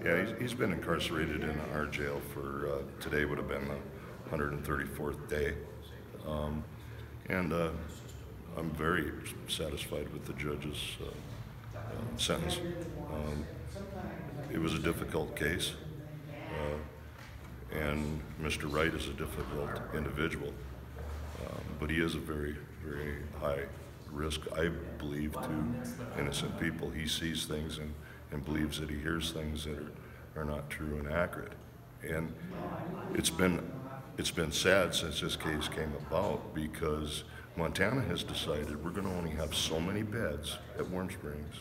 Yeah, he's been incarcerated in our jail for, today would have been the 134th day. And I'm very satisfied with the judge's sentence. It was a difficult case, and Mr. Wright is a difficult individual, but he is a very, very high risk, I believe, to innocent people. He sees things and believes that he hears things that are not true and accurate. And it's been sad since this case came about, because Montana has decided we're going to only have so many beds at Warm Springs.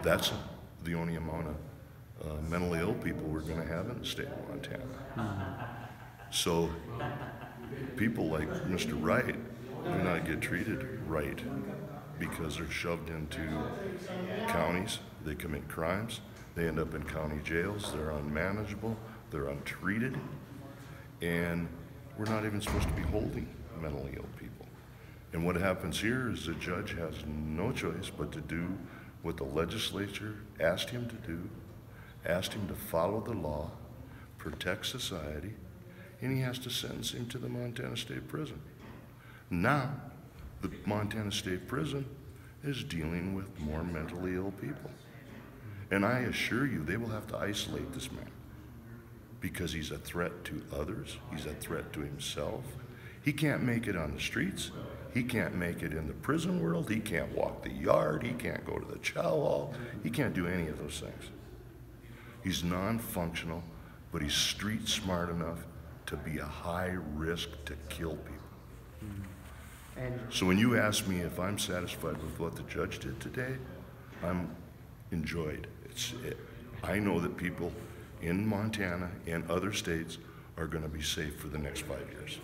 That's the only amount of mentally ill people we're going to have in the state of Montana. So people like Mr. Wright do not get treated right because they're shoved into counties. They commit crimes. They end up in county jails. They're unmanageable. They're untreated. And we're not even supposed to be holding mentally ill people. And what happens here is the judge has no choice but to do what the legislature asked him to do, asked him to follow the law, protect society, and he has to sentence him to the Montana State Prison. Now, the Montana State Prison is dealing with more mentally ill people. And I assure you, they will have to isolate this man because he's a threat to others. He's a threat to himself. He can't make it on the streets. He can't make it in the prison world. He can't walk the yard. He can't go to the chow hall. He can't do any of those things. He's non-functional, but he's street smart enough to be a high risk to kill people. So when you ask me if I'm satisfied with what the judge did today, I'm enjoyed. I know that people in Montana and other states are going to be safe for the next 5 years.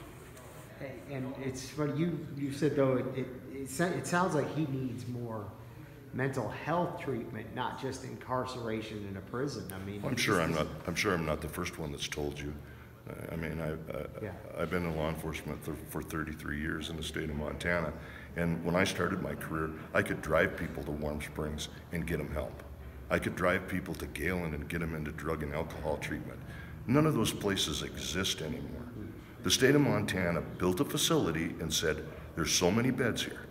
And it's what you said, though, it sounds like he needs more mental health treatment, not just incarceration in a prison. I mean, I'm sure I'm not the first one that's told you. I mean, I've been in law enforcement for 33 years in the state of Montana, and when I started my career, I could drive people to Warm Springs and get them help. I could drive people to Galen and get them into drug and alcohol treatment. None of those places exist anymore. The state of Montana built a facility and said, there's so many beds here,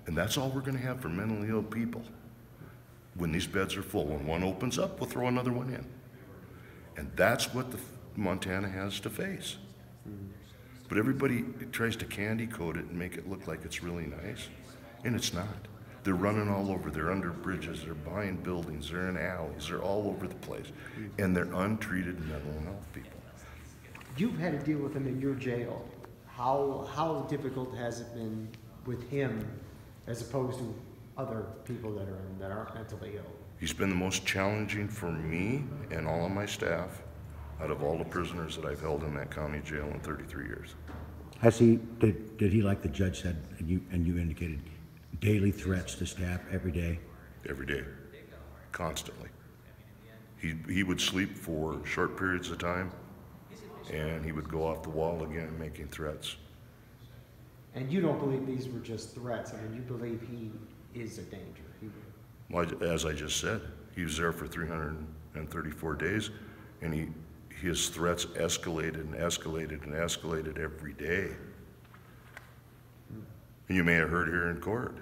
and that's all we're going to have for mentally ill people. When these beds are full, when one opens up, we'll throw another one in. And that's what Montana has to face. But everybody tries to candy coat it and make it look like it's really nice, and it's not. They're running all over. They're under bridges. They're buying buildings. They're in alleys. They're all over the place, and they're untreated mental health people. You've had to deal with him in your jail. How difficult has it been with him as opposed to other people that aren't mentally ill? He's been the most challenging for me and all of my staff out of all the prisoners that I've held in that county jail in 33 years. Has he, did he, like the judge said, and you indicated, daily threats to staff every day? Every day, constantly. He would sleep for short periods of time, and he would go off the wall again making threats. And you don't believe these were just threats? I mean, you believe he is a danger? Well, as I just said, he was there for 334 days, and his threats escalated and escalated and escalated every day. And you may have heard here in court,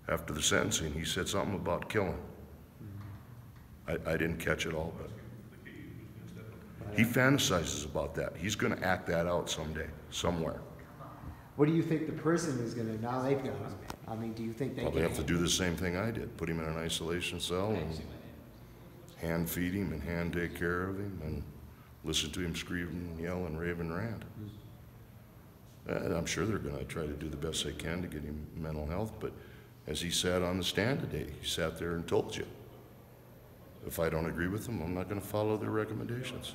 after the sentencing, he said something about killing. I didn't catch it all, but he fantasizes about that. He's going to act that out someday, somewhere. What do you think the prison is going to, now they've got him, I mean, do you think they They have to do the same thing I did, put him in an isolation cell and hand feed him and hand take care of him and listen to him scream and yell and rave and rant. And I'm sure they're going to try to do the best they can to get him mental health, but as he sat on the stand today, he sat there and told you, if I don't agree with them, I'm not going to follow their recommendations.